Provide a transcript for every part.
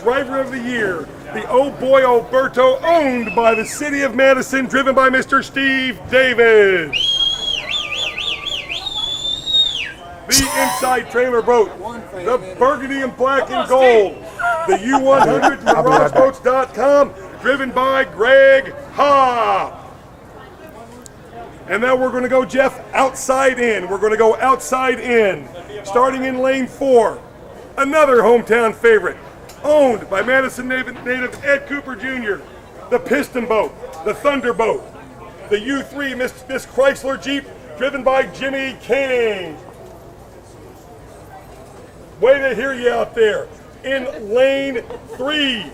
Driver of the Year, the Oh Boy Alberto, owned by the City of Madison, driven by Mr. Steve Davis. The Inside Trailer Boat, the Burgundy and Black and Gold, the U100 from MirageBoats.com, driven by Greg Hopp. And now we're going to go, Jeff, outside in. We're going to go outside in, starting in lane 4. Another hometown favorite, owned by Madison native Ed Cooper Jr., the Piston Boat, the Thunderboat, the U3 Miss Chrysler Jeep, driven by Jimmy King. Way to hear you out there. In lane 3,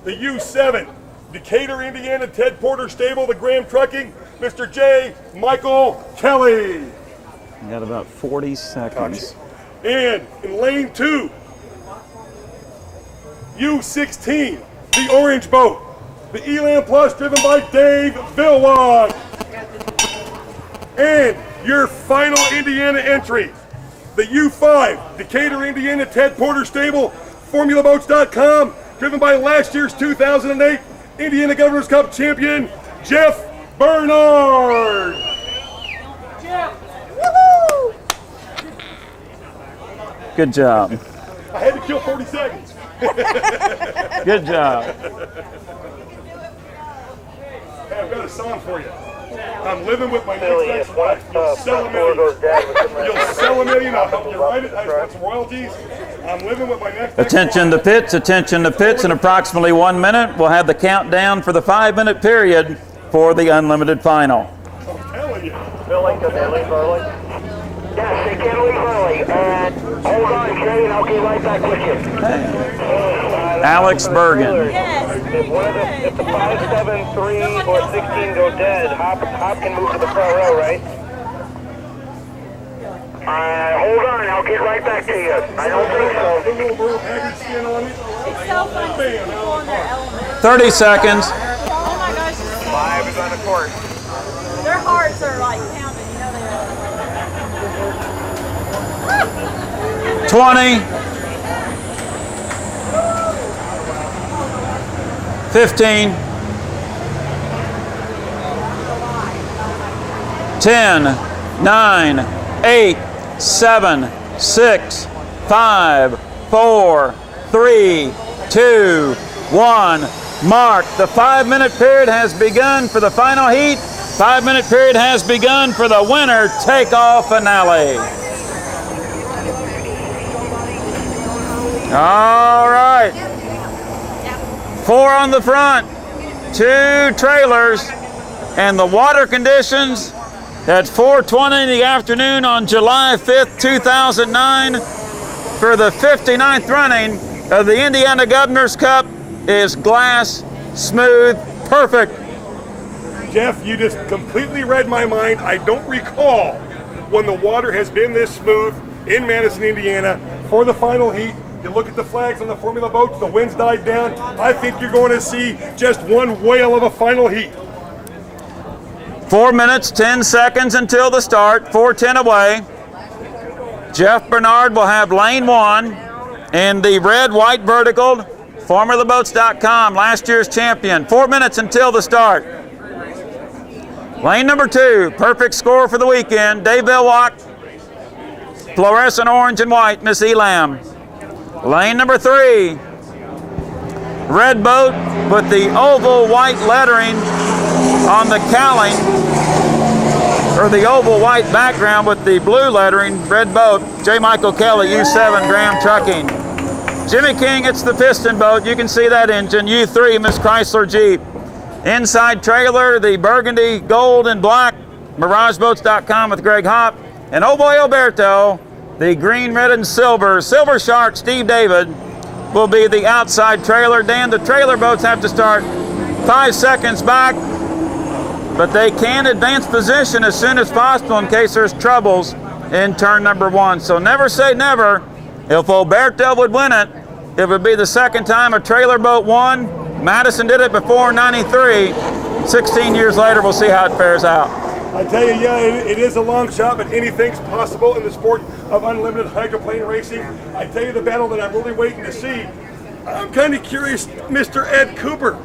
the U7, Decatur, Indiana, Ted Porter Stable, the Graham Trucking, Mr. J. Michael Kelly. You got about 40 seconds. And in lane 2, U16, the Orange Boat, the Elan Plus, driven by Dave Villawad. And your final Indiana entry, the U5, Decatur, Indiana, Ted Porter Stable, FormulaBoats.com, driven by last year's 2008 Indiana Governor's Cup champion, Jeff Bernard. Jeff, woohoo! Good job. I had to kill 40 seconds. Good job. Hey, I've got a song for you. I'm living with my next wife. You'll sell a million. You'll sell a million. I'll help you write it. I want some royalties. I'm living with my next Attention to pits, attention to pits. In approximately 1 minute, we'll have the countdown for the 5-minute period for the unlimited final. I'm telling you. Billy, can they leave early? Yes, they can leave early. And hold on, Jay, and I'll get right back with you. Alex Bergen. Yes, very good. If the 5, 7, 3, or 16 go dead, Hop can move to the front row, right? Hold on, I'll get right back to you. I don't think so. A little Merle Haggard skin on it. It's so fun to see people in their element. 30 seconds. Oh my gosh, it's so 5 is on the court. their hearts are like pounding, you know they are. 20. 15, 10, 9, 8, 7, 6, 5, 4, 3, 2, 1. Mark. The 5-minute period has begun for the final heat. 5-minute period has begun for the winner take-all finale. All right. 4 on the front, 2 trailers, and the water conditions at 4:20 in the afternoon on July 5th, 2009 for the 59th running of the Indiana Governor's Cup is glass, smooth, perfect. Jeff, you just completely read my mind. I don't recall when the water has been this smooth in Madison, Indiana for the final heat. You look at the flags on the Formula boats, the wind's died down. I think you're going to see just one whale of a final heat. 4 minutes, 10 seconds until the start, 4:10 away. Jeff Bernard will have lane 1 in the red, white vertical, FormulaBoats.com, last year's champion. 4 minutes until the start. Lane number 2, perfect score for the weekend, Dave Villawad, fluorescent orange and white, Miss Elam. Lane number 3, red boat with the oval white lettering on the cowling, or the oval white background with the blue lettering, red boat, J. Michael Kelly, U7, Graham Trucking. Jimmy King, it's the piston boat. You can see that engine, U3, Miss Chrysler Jeep. Inside trailer, the burgundy, gold, and black, MirageBoats.com with Greg Hopp. And oh boy, Alberto, the green, red, and silver, Silver Shark, Steve David, will be the outside trailer. Dan, the trailer boats have to start 5 seconds back, but they can advance position as soon as possible in case there's troubles in turn number 1. So never say never. If Alberto would win it, it would be the second time a trailer boat won. Madison did it before in '93. 16 years later, we'll see how it fares out. I tell you, yeah, it is a long shot, but anything's possible in the sport of unlimited hydroplane racing. I tell you, the battle that I'm really waiting to see I'm kind of curious, Mr. Ed Cooper.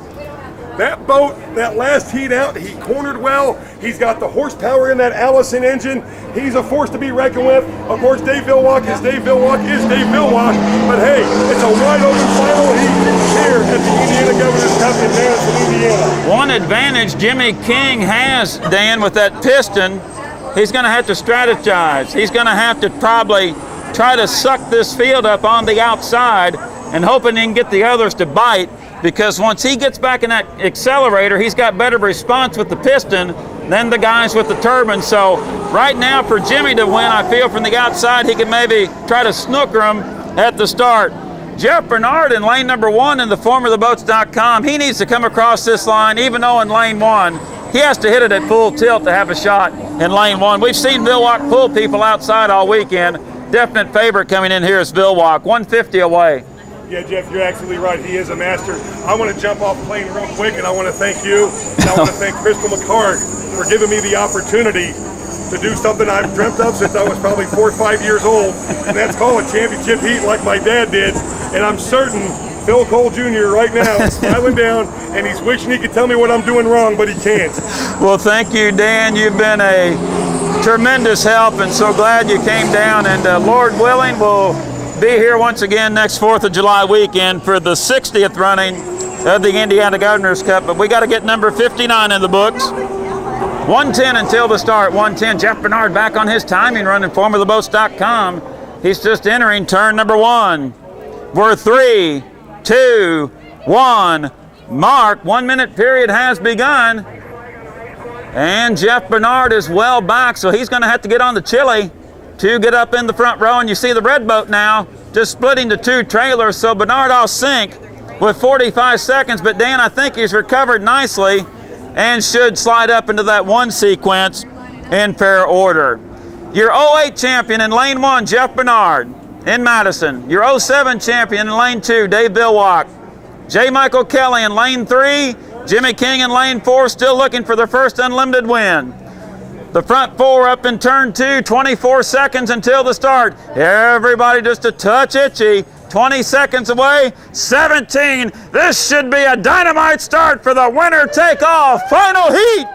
That boat, that last heat out, he cornered well. He's got the horsepower in that Allison engine. He's a force to be reckoned with. Of course, Dave Villwock is Dave Villwock is Dave Villwock. But hey, it's a wide open final heat here at the Indiana Governor's Cup in Madison, Indiana. One advantage Jimmy King has, Dan, with that piston, he's going to have to strategize. He's going to have to probably try to suck this field up on the outside and hoping he can get the others to bite, because once he gets back in that accelerator, he's got better response with the piston than the guys with the turbine. So right now for Jimmy to win, I feel from the outside he can maybe try to snooker him at the start. Jeff Bernard in lane number 1 in the formulaboats.com, he needs to come across this line, even though in lane 1, he has to hit it at full tilt to have a shot in lane 1. We've seen Villwock pull people outside all weekend. Definite favorite coming in here is Villwock, 150 away. Yeah, Jeff, you're absolutely right. He is a master. I want to jump off plane real quick, and I want to thank you, and I want to thank Crystal McHarg for giving me the opportunity to do something I've dreamt of since I was probably 4 or 5 years old, and that's call a championship heat like my dad did. And I'm certain Phil Cole Jr. right now is smiling down, and he's wishing he could tell me what I'm doing wrong, but he can't. Well, thank you, Dan. You've been a tremendous help, and so glad you came down. And Lord willing, we'll be here once again next 4th of July weekend for the 60th running of the Indiana Governor's Cup. But we got to get number 59 in the books. 110 until the start, 110. Jeff Bernard back on his timing running formulaboats.com. He's just entering turn number 1. We're 3, 2, 1. Mark, 1 minute period has begun. And Jeff Bernard is well back, so he's going to have to get on the chili to get up in the front row. And you see the red boat now just splitting to 2 trailers, so Bernard off sync with 45 seconds, but Dan, I think he's recovered nicely and should slide up into that 1 sequence in fair order. Your 08 champion in lane 1, Jeff Bernard in Madison. Your 07 champion in lane 2, Dave Villwock. J. Michael Kelly in lane 3, Jimmy King in lane 4, still looking for their first unlimited win. The front 4 up in turn 2, 24 seconds until the start. Everybody just a touch itchy. 20 seconds away, 17. This should be a dynamite start for the winner take all final heat.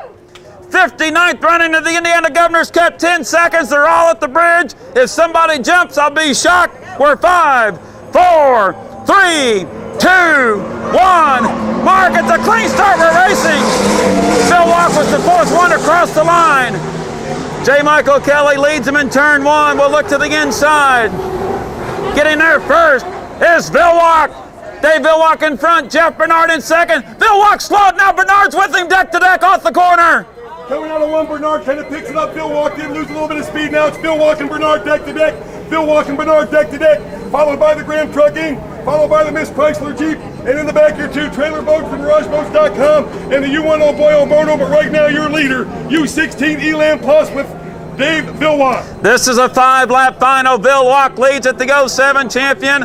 59th running of the Indiana Governor's Cup, 10 seconds. They're all at the bridge. If somebody jumps, I'll be shocked. We're 5, 4, 3, 2, 1. Mark, it's a clean start. We're racing. Villwock was the 4th one across the line. J. Michael Kelly leads him in turn 1. We'll look to the inside. Getting there first is Villwock. Dave Villwock in front. Jeff Bernard in second. Villwock slowed. Now Bernard's with him deck to deck off the corner. Coming out of 1, Bernard kind of picks it up. Villwock did lose a little bit of speed. Now it's Villwock and Bernard deck to deck. Villwock and Bernard deck to deck. Followed by the Graham Trucking. Followed by the Miss Chrysler Jeep. And in the back, your 2 trailer boats from MirageBoats.com and the U1 Oh Boy Oh Mono. But right now, your leader, U16 Elan Plus with Dave Villwock. This is a 5-lap final. Villwock leads at the 07 champion.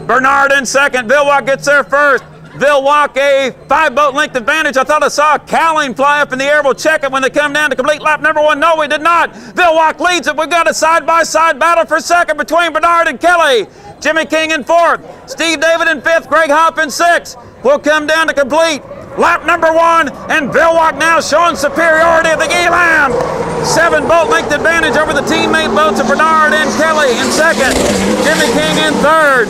Bernard in second. Villwock gets there first. Villwock a 5-boat length advantage. I thought I saw a cowling fly up in the air. We'll check it when they come down to complete lap number 1. No, we did not. Villwock leads it. We've got a side-by-side battle for second between Bernard and Kelly. Jimmy King in 4th. Steve David in 5th. Greg Hopp in 6th. We'll come down to complete lap number 1, and Villwock now showing superiority of the Elan. 7-boat length advantage over the teammate boats of Bernard and Kelly in 2nd. Jimmy King in 3rd.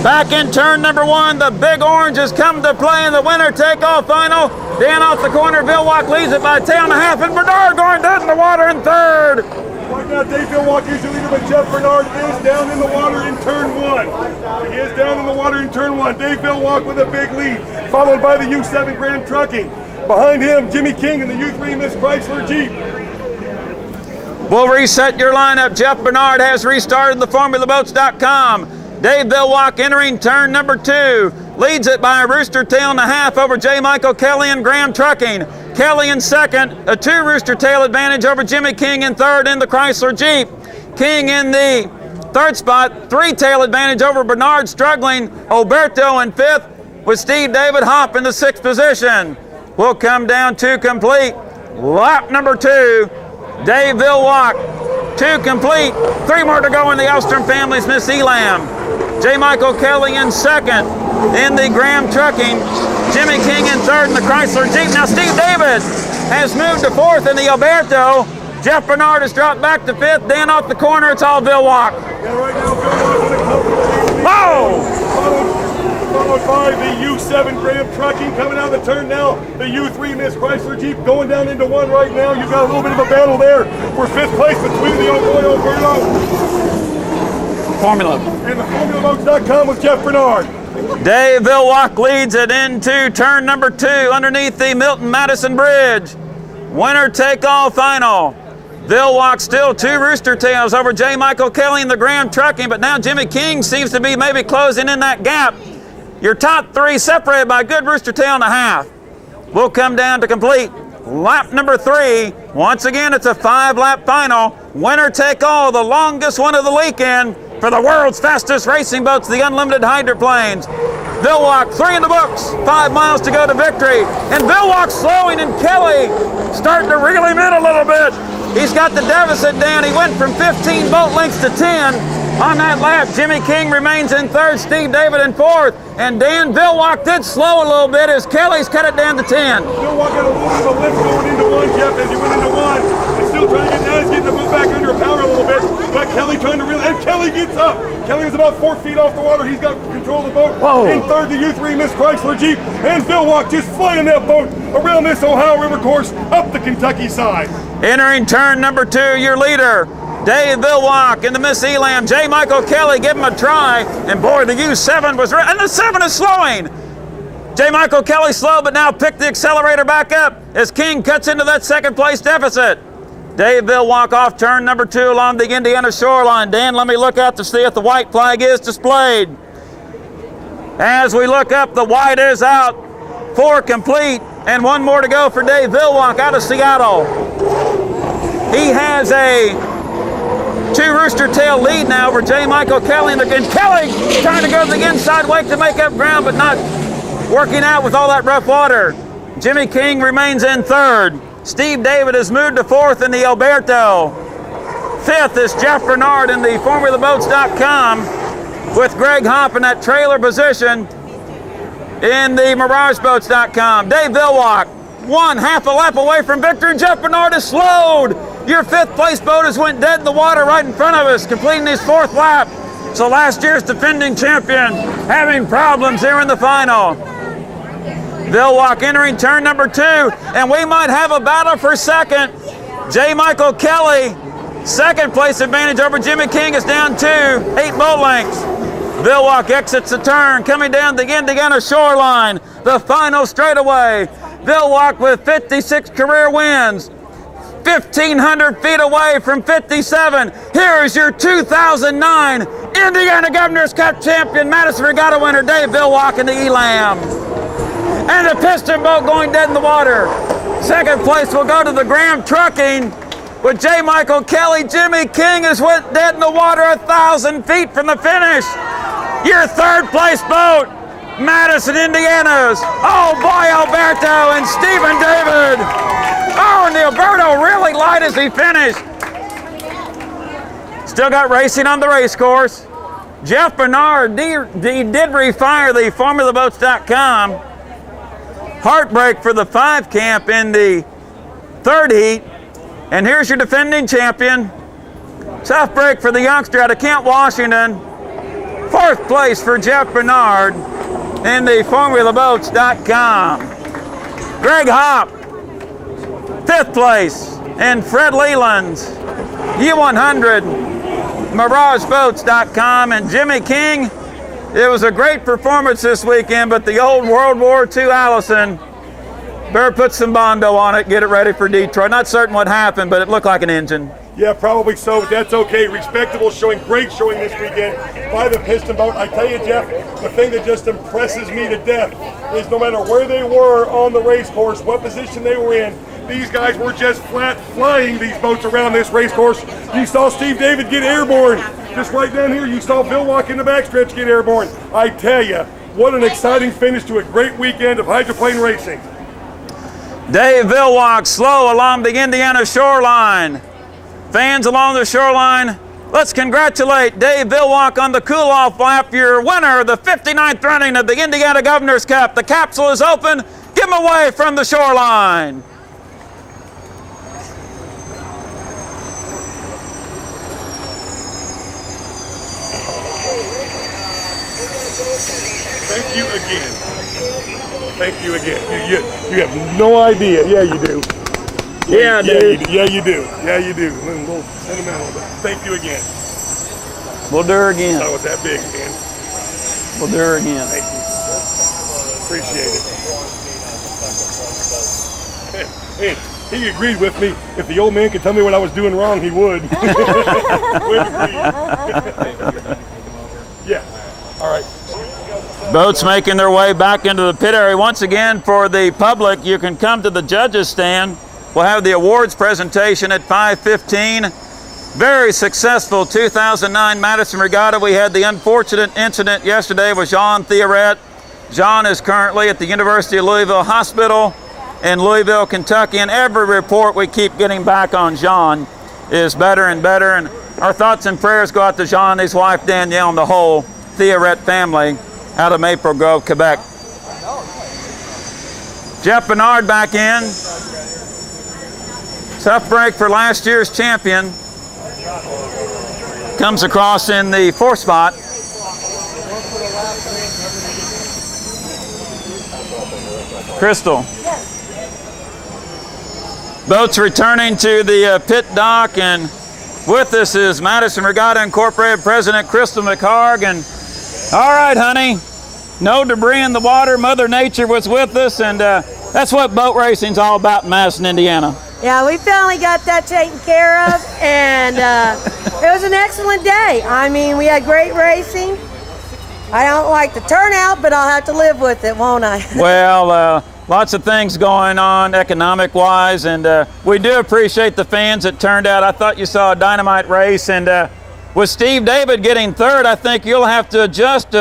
Back in turn number 1, the Big Orange has come to play in the winner-take-all final. Dan off the corner, Villwock leads it by a tail and a half, and Bernard going dead in the water in 3rd. Right now, Dave Villwock is your leader, but Jeff Bernard is down in the water in turn 1. He is down in the water in turn 1. Dave Villwock with a big lead, followed by the U7 Graham Trucking. Behind him, Jimmy King and the U3 Miss Chrysler Jeep. We'll reset your lineup. Jeff Bernard has restarted the formulaboats.com. Dave Villwock entering turn number 2. Leads it by a rooster tail and a half over J. Michael Kelly and Graham Trucking. Kelly in second, a 2 rooster tail advantage over Jimmy King in 3rd in the Chrysler Jeep. King in the 3rd spot, 3 tail advantage over Bernard struggling. Alberto in 5th with Steve David Hopp in the 6th position. We'll come down to complete lap number 2. Dave Villwock, 2 complete. 3 more to go in the Elstrom family's Miss Elam. J. Michael Kelly in second. in the Graham Trucking. Jimmy King in third in the Chrysler Jeep. Now Steve David has moved to fourth in the Alberto. Jeff Bernard has dropped back to fifth. Dan off the corner, it's all Bill Walk. Yeah, right now, Bill Walk with a couple. Whoa! Followed by the U7 Graham Trucking coming out of the turn now. The U3 Miss Chrysler Jeep going down into one right now. You've got a little bit of a battle there for fifth place between the Old Boy Formula. and the FormulaBoats.com with Jeff Bernard. Dave Vilwalk leads it into turn number 2 underneath the Milton Madison Bridge. Winner take all final. Vilwalk still 2 Rooster Tails over J. Michael Kelly in the Graham Trucking, but now Jimmy King seems to be maybe closing in that gap. Your top 3 separated by a good Rooster Tail and a half. We'll come down to complete lap number 3. Once again, it's a 5-lap final. Winner take all, the longest one of the weekend for the world's fastest racing boats, the Unlimited Hydroplanes. Vilwalk 3 in the books, 5 miles to go to victory. And Vilwalk slowing, and Kelly starting to reel him in a little bit. He's got the deficit down. He went from 15 boat lengths to 10. On that lap, Jimmy King remains in third, Steve David in fourth, and Dan Vilwalk did slow a little bit as Kelly's cut it down to 10. Vilwalk got a little bit of a lift going into one, Jeff, as he went into one. And still trying to get down, he's getting the move back under power a little bit, but Kelly trying to reel, and Kelly gets up. Kelly was about 4 feet off the water. He's got control of the boat. Whoa. In third, the U3 Miss Chrysler Jeep, and Vilwalk just flying that boat around this Ohio River course up the Kentucky side. Entering turn number 2, your leader, Dave Vilwalk in the Miss Elam. J. Michael Kelly, give him a try. And boy, the U7 was, and the 7 is slowing. J. Michael Kelly slow, but now picked the accelerator back up as King cuts into that second place deficit. Dave Vilwalk off turn number 2 along the Indiana shoreline. Dan, let me look out to see if the white flag is displayed. As we look up, the white is out. 4 complete, and 1 more to go for Dave Vilwalk out of Seattle. He has a 2 Rooster Tail lead now over J. Michael Kelly, and Kelly trying to go to the inside wake to make up ground, but not working out with all that rough water. Jimmy King remains in third. Steve David has moved to fourth in the Alberto. Fifth is Jeff Bernard in the FormulaBoats.com with Greg Hopp in that trailer position in the MirageBoats.com. Dave Vilwalk, 1/2 a lap away from victory. Jeff Bernard is slowed. Your 5th place boat has went dead in the water right in front of us, completing his 4th lap. So last year's defending champion having problems here in the final. Vilwalk entering turn number 2, and we might have a battle for second. J. Michael Kelly, 2nd place advantage over Jimmy King is down 2, 8 boat lengths. Vilwalk exits the turn, coming down the Indiana shoreline, the final straightaway. Vilwalk with 56 career wins, 1,500 feet away from 57. Here is your 2009 Indiana Governor's Cup champion, Madison Regatta winner, Dave Vilwalk in the Elam. And the piston boat going dead in the water. 2nd place will go to the Graham Trucking with J. Michael Kelly. Jimmy King has went dead in the water 1,000 feet from the finish. Your 3rd place boat, Madison, Indiana's. Oh boy, Alberto and Stephen David. Oh, and the Alberto really light as he finished. Still got racing on the race course. Jeff Bernard, he did refire the FormulaBoats.com. Heartbreak for the 5 camp in the 3rd heat. And here's your defending champion. Tough break for the youngster out of Kent, Washington. 4th place for Jeff Bernard in the FormulaBoats.com. Greg Hopp, 5th place, and Fred Leland's U100, MirageBoats.com, and Jimmy King. It was a great performance this weekend, but the old World War II Allison, better put some Bondo on it, get it ready for Detroit. Not certain what happened, but it looked like an engine. Yeah, probably so, but that's okay. Respectable showing, great showing this weekend by the piston boat. I tell you, Jeff, the thing that just impresses me to death is no matter where they were on the race course, what position they were in, these guys were just flat flying these boats around this race course. You saw Steve David get airborne. Just right down here, you saw Vilwalk in the backstretch get airborne. I tell you, what an exciting finish to a great weekend of hydroplane racing. Dave Vilwalk slow along the Indiana shoreline. Fans along the shoreline Let's congratulate Dave Vilwalk on the cool-off lap, your winner of the 59th running of the Indiana Governor's Cup. The capsule is open. Give him away from the shoreline. Thank you again. Thank you again. You have no idea. Yeah, you do. Yeah, dude. Yeah, you do. Yeah, you do. Little sentimental, but thank you again. We'll do her again. That was that big, man. We'll do her again. Thank you. Appreciate it. Hey, he agreed with me. If the old man could tell me what I was doing wrong, he would. Yeah. All right. Boats making their way back into the pit area. Once again, for the public, you can come to the judges' stand. We'll have the awards presentation at 5:15. Very successful 2009 Madison Regatta. We had the unfortunate incident yesterday with Jean Theoret. Jean is currently at the University of Louisville Hospital in Louisville, Kentucky, and every report we keep getting back on Jean is better and better. And our thoughts and prayers go out to Jean, his wife Danielle, and the whole Theoret family out of Maple Grove, Quebec. Jeff Bernard back in. Tough break for last year's champion. Comes across in the 4th spot. Crystal. Boats returning to the pit dock, and with us is Madison Regatta Incorporated President Crystal McHarg. And all right, honey, no debris in the water. Mother Nature was with us, and that's what boat racing's all about in Madison, Indiana. Yeah, we finally got that taken care of, and it was an excellent day. I mean, we had great racing. I don't like the turnout, but I'll have to live with it, won't I? Well, lots of things going on economic-wise, and we do appreciate the fans that turned out. I thought you saw a dynamite race, and with Steve David getting 3rd, I think you'll have to adjust.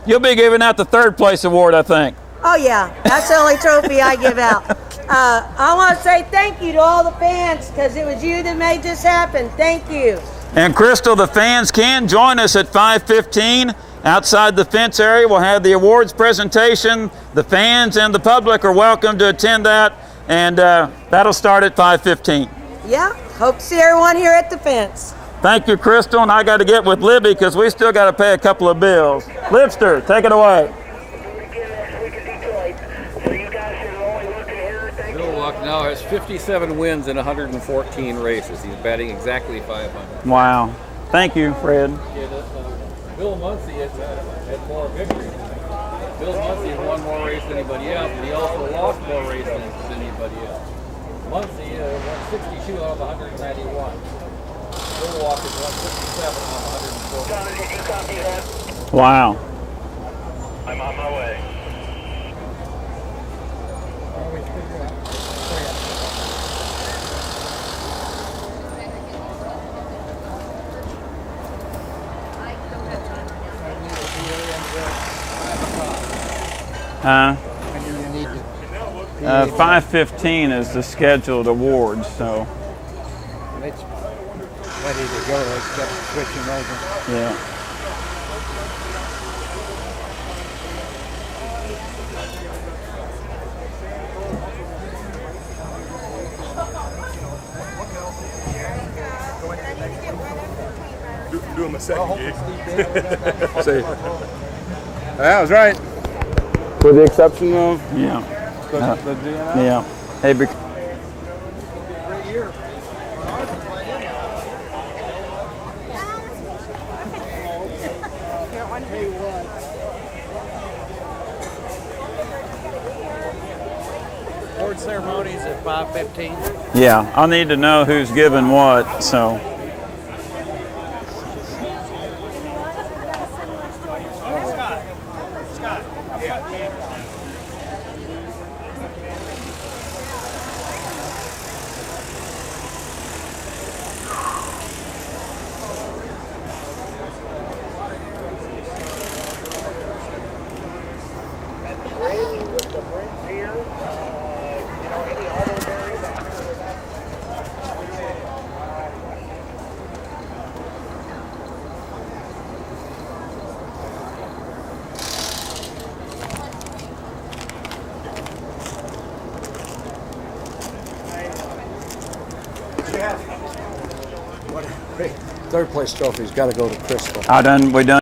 You'll be giving out the 3rd place award, I think. Oh, yeah, that's the only trophy I give out. I want to say thank you to all the fans, because it was you that made this happen. Thank you. And Crystal, the fans can join us at 5:15 outside the fence area. We'll have the awards presentation. The fans and the public are welcome to attend that, and that'll start at 5:15. Yeah, hope to see everyone here at the fence. Thank you, Crystal, and I got to get with Libby because we still got to pay a couple of bills. Libster, take it away. No, it's 57 wins in 114 races. He's batting exactly 500. Wow. Thank you, Fred. Bill Muncy has had more victories. Bill Muncy has won more races than anybody else, but he also lost more races than anybody else. Muncy won 62 out of 191. Bill Walker won 57 out of 104. John, did you copy that? Wow. I'm on my way. Huh? 5:15 is the scheduled awards, so. It's ready to go. They kept switching over. Yeah. Doing my second gig. See, that was right. With the exception of Yeah. the DNF. Yeah. Hey, Award ceremonies at 5:15. yeah, I'll need to know who's given what, so. Third place trophy's got to go to Crystal. We done